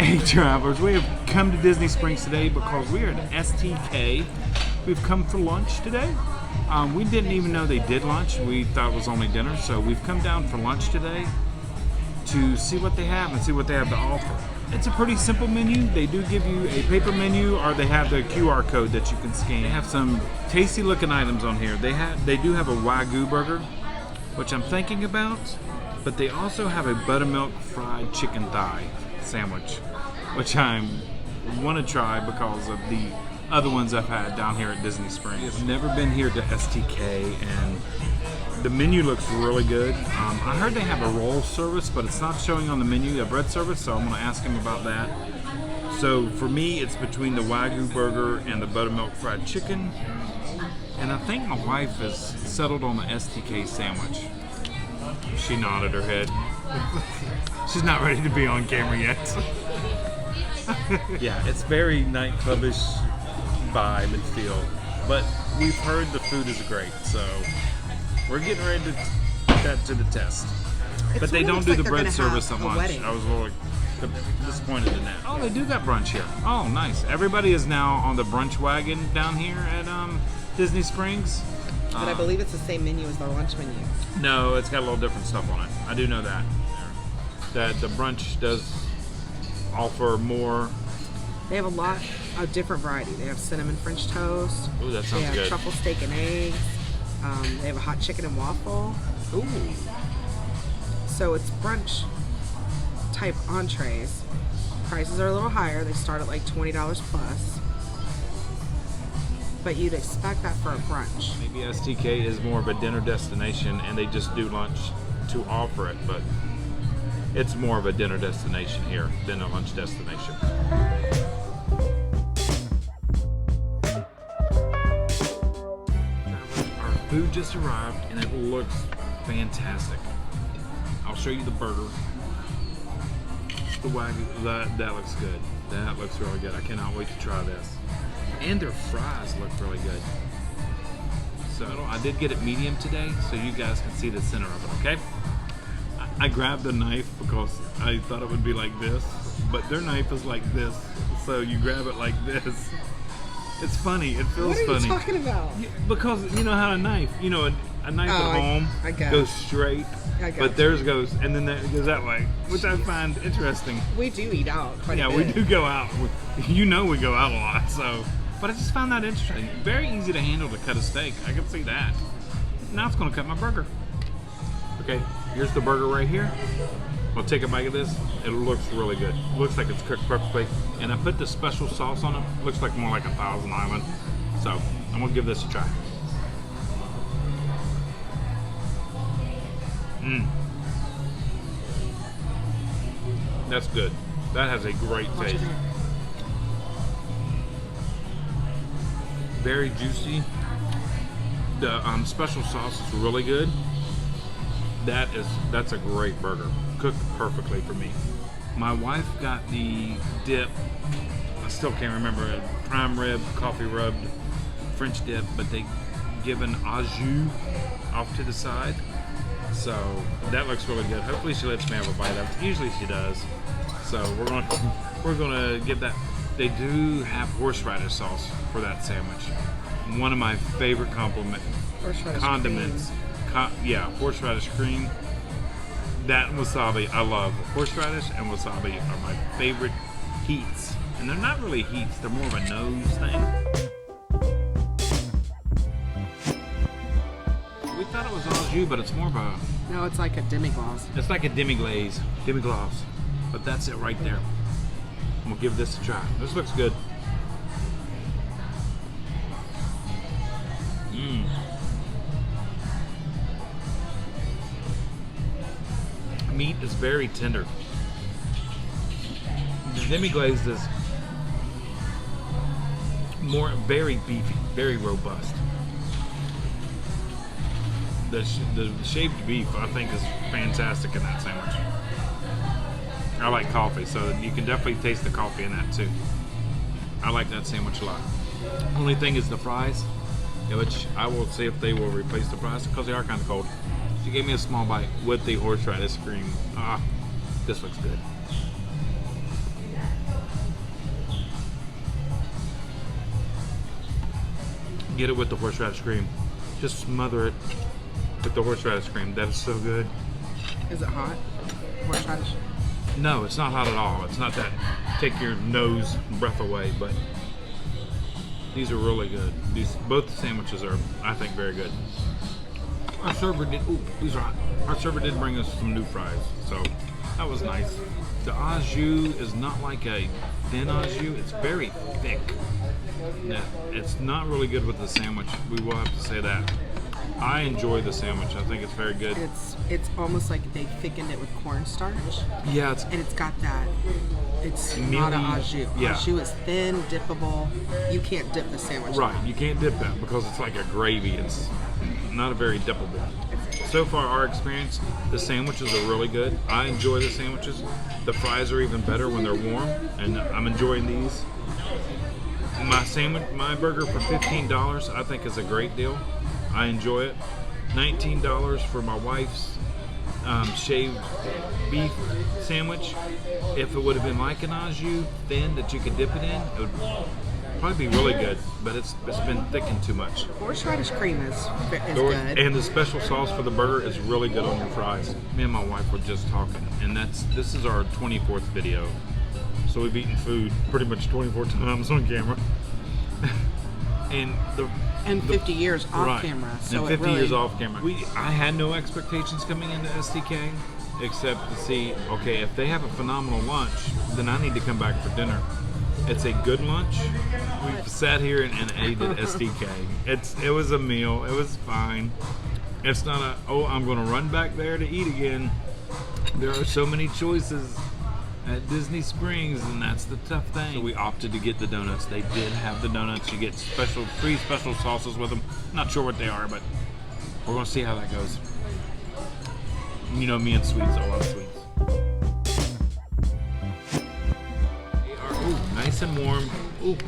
Hey travelers, we have come to Disney Springs today because we are at STK. We've come for lunch today. We didn't even know they did lunch. We thought it was only dinner, so we've come down for lunch today to see what they have and see what they have to offer. It's a pretty simple menu. They do give you a paper menu, or they have the QR code that you can scan. They have some tasty looking items on here. They do have a Wagyu burger, which I'm thinking about, but they also have a buttermilk fried chicken thigh sandwich, which I want to try because of the other ones I've had down here at Disney Springs. I've never been here to STK, and the menu looks really good. I heard they have a roll service, but it's not showing on the menu, a bread service, so I'm going to ask him about that. So for me, it's between the Wagyu burger and the buttermilk fried chicken, and I think my wife is settled on the STK sandwich. She nodded her head. She's not ready to be on camera yet. Yeah, it's very nightclubish vibe and feel, but we've heard the food is great, so we're getting ready to put that to the test. But they don't do the bread service at lunch. I was a little disappointed in that. Oh, they do got brunch here. Oh, nice. Everybody is now on the brunch wagon down here at Disney Springs. But I believe it's the same menu as their lunch menu. No, it's got a little different stuff on it. I do know that. That the brunch does offer more. They have a lot of different variety. They have cinnamon French toast. Ooh, that sounds good. They have truffle steak and eggs. They have a hot chicken and waffle. Ooh. So it's brunch type entrees. Prices are a little higher. They start at like $20 plus. But you'd expect that for a brunch. Maybe STK is more of a dinner destination and they just do lunch to offer it, but it's more of a dinner destination here than a lunch destination. Our food just arrived and it looks fantastic. I'll show you the burger. The Wagyu, that looks good. That looks really good. I cannot wait to try this. And their fries look really good. So I did get it medium today, so you guys can see the center of it, okay? I grabbed a knife because I thought it would be like this, but their knife is like this, so you grab it like this. It's funny, it feels funny. What are you talking about? Because you know how a knife, a knife at home goes straight, but theirs goes, and then it goes that way, which I find interesting. We do eat out quite a bit. Yeah, we do go out. We go out a lot, so. But I just found that interesting. Very easy to handle to cut a steak. I can see that. Now it's going to cut my burger. Okay, here's the burger right here. I'll take a bite of this. It looks really good. It looks like it's cooked perfectly. And I put the special sauce on it. Looks like more like a Thousand Island. So I'm going to give this a try. That's good. That has a great taste. Very juicy. The special sauce is really good. That's a great burger. Cooked perfectly for me. My wife got the dip. I still can't remember it. Prime rib, coffee rubbed, French dip, but they give an au jus off to the side. So that looks really good. Hopefully she lets me have a bite of it. Usually she does. So we're gonna give that. They do have horseradish sauce for that sandwich. One of my favorite condiments. Horseradish cream. That and wasabi I love. Horseradish and wasabi are my favorite heats. And they're not really heats, they're more of a nose thing. We thought it was au jus, but it's more of a... No, it's like a demi-glace. It's like a demi-glace. But that's it right there. I'm gonna give this a try. This looks good. Meat is very tender. The demi-glaze is very beefy, very robust. The shaved beef, I think, is fantastic in that sandwich. I like coffee, so you can definitely taste the coffee in that too. I like that sandwich a lot. Only thing is the fries, which I will see if they will replace the fries because they are kind of cold. She gave me a small bite with the horseradish cream. This looks good. Get it with the horseradish cream. Just smother it with the horseradish cream. That is so good. Is it hot? Horseradish? No, it's not hot at all. It's not that take your nose breath away, but these are really good. Both the sandwiches are, I think, very good. Our server did. Ooh, these are hot. Our server did bring us some new fries, so that was nice. The au jus is not like a thin au jus. It's very thick. Yeah, it's not really good with the sandwich. We will have to say that. I enjoy the sandwich. I think it's very good. It's almost like they thickened it with cornstarch. Yeah, And it's got that. It's Mealy, not an au jus. yeah. Au jus is thin, dippable. You can't dip the sandwich. right. You can't dip that because it's like a gravy. It's not a very dippable. So far, our experience, the sandwiches are really good. I enjoy the sandwiches. The fries are even better when they're warm, and I'm enjoying these. My burger for $15, I think is a great deal. I enjoy it. $19 for my wife's shaved beef sandwich. If it would have been like an au jus, thin that you could dip it in, it would probably be really good. But it's been thickened too much. Horseradish cream is good. And the special sauce for the burger is really good on your fries. Me and my wife were just talking, and this is our 24th video. So we've eaten food pretty much 24 times on camera. And 50 years off camera. So and 50 really, years off camera. I had no expectations coming into STK, except to see, okay, if they have a phenomenal lunch, then I need to come back for dinner. It's a good lunch. We sat here and ate at STK. It was a meal. It was fine. It's not I'm going to run back there to eat again. There are so many choices at Disney Springs, and that's the tough thing. So we opted to get the donuts. They did have the donuts. You get three special sauces with them. Not sure what they are, but we're going to see how that goes. You know me and sweets, I love sweets. They are nice and warm. Ooh,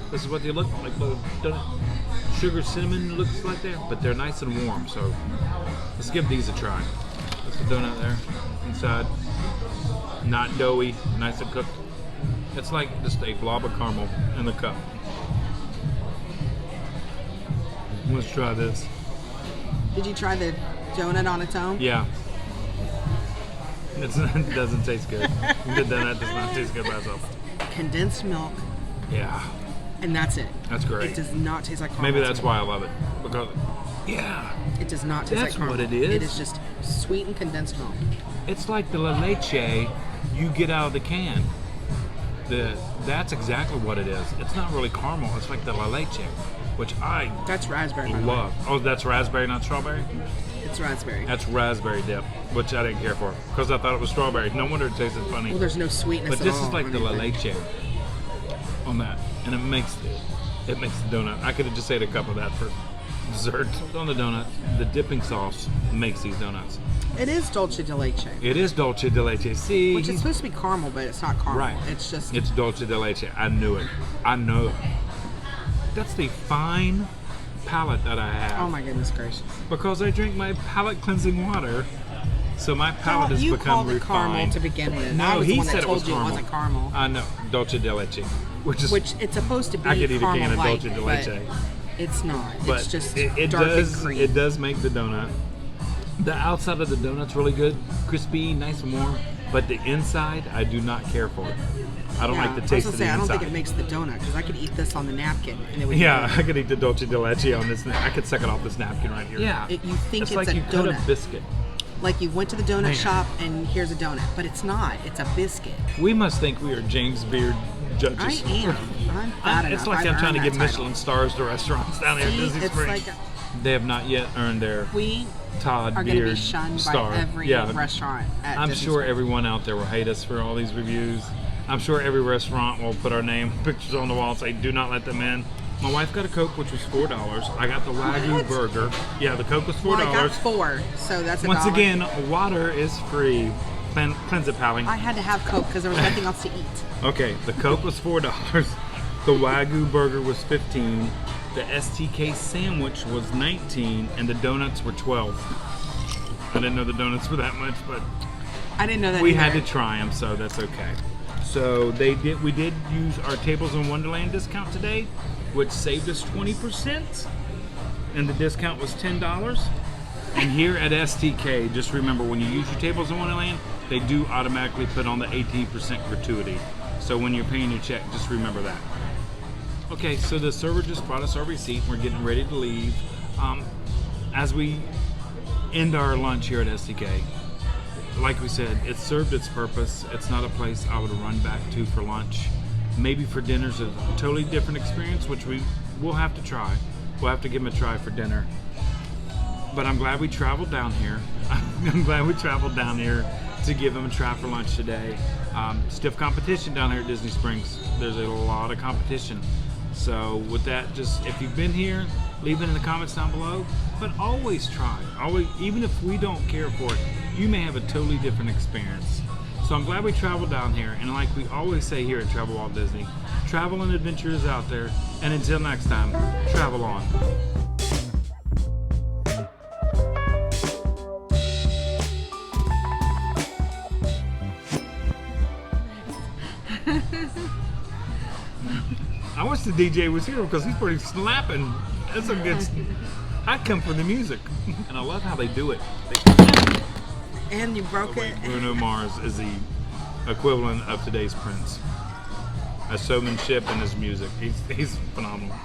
this is what they look like. The donut, sugar cinnamon looks like that, but they're nice and warm. So let's give these a try. That's the donut there inside. Not doughy, nice and cooked. It's like just a blob of caramel in the cup. Let's try this. Did you try the donut on its own? Yeah. It doesn't taste good. The donut does not taste good by itself. Condensed milk, Yeah. and that's it. That's great. It does not taste like caramel. Maybe that's why I love it. Because, yeah. It does not taste That's like caramel. what it is. It is just sweet and condensed milk. It's like the la leche you get out of the can. That's exactly what it is. It's not really caramel. It's like the la leche, which I That's raspberry, by the way. love. Oh, that's raspberry, not strawberry? It's raspberry. That's raspberry dip, which I didn't care for because I thought it was strawberry. No wonder it tasted funny. Well, there's no sweetness But at this all is like or the la anything. leche on that, and it makes the donut. I could have just ate a cup of that for dessert. On the donut, the dipping sauce makes these donuts. It is dulce de leche, It is dulce de leche. See, which is supposed to be caramel, but it's not caramel. right? It's just It's dulce de leche. I knew it. I know it. That's the fine palate that I have. oh my goodness gracious. Because I drink my palate cleansing water, so my palate has you become called it caramel refined. to begin with. No, I was the he one that said it told was you caramel. it wasn't caramel. I know, dulce de leche, Which it's supposed to be I could eat a can of caramel-like, dulce de but leche. it's not. But it's just it dark does and cream. it does make the donut. The outside of the donut's really good, crispy, nice and warm. But the inside, I do not care for. I don't like the taste of the I don't inside. think it makes the donut because I could eat this on the napkin and it would. Yeah, I could eat the dulce de leche on this. I could suck it off this napkin right here. Yeah, You think it's like a you cut donut. a biscuit. Like you went to the donut Man. shop and here's a donut, but it's not. It's a biscuit. We must think we are James Beard judges. I am. I'm fat enough. It's like I've I'm trying to earned give that Michelin stars to restaurants down here in See, Disney it's Springs. like They have not yet earned their we Todd are going to be Beard shunned star. by every Yeah. restaurant at I'm Disney sure Springs. everyone out there will hate us for all these reviews. I'm sure every restaurant will put our name pictures on the wall and say, do not let them in. My wife got a Coke, which was $4. I got the Wagyu What? burger. Yeah, the Coke was $4. Well, I got 4, so that's a Once dollar. again, water is free. Cleanse it, Pally. I had to have Coke because there was nothing else to eat. Okay, the Coke was $4. The Wagyu burger was $15. The STK sandwich was $19, and the donuts were $12. I didn't know the donuts were that much, but I didn't know that we either. had to try them, so that's okay. So we did use our Tables in Wonderland discount today, which saved us 20%. and the discount was $10. And here at STK, just remember when you use your tables in Wonderland, they do automatically put on the 18% gratuity. So when you're paying your check, just remember that. Okay, so the server just brought us our receipt. We're getting ready to leave. As we end our lunch here at STK, like we said, it served its purpose. It's not a place I would run back to for lunch. Maybe for dinner's a totally different experience, which we'll have to try. We'll have to give them a try for dinner. But I'm glad we traveled down here. I'm glad we traveled down here to give them a try for lunch today. Stiff competition down here at Disney Springs. There's a lot of competition. So with that, just if you've been here, leave it in the comments down below. But always try. Always, even if we don't care for it, you may have a totally different experience. So I'm glad we traveled down here. And like we always say here at Travel Walt Disney, travel and adventure is out there. And until next time, travel on. I wish the DJ was here because he's pretty slapping. That's a good. I come for the music, and I love how they do it. And you broke it. Bruno Mars is the equivalent of today's Prince. A showmanship in his music. He's phenomenal.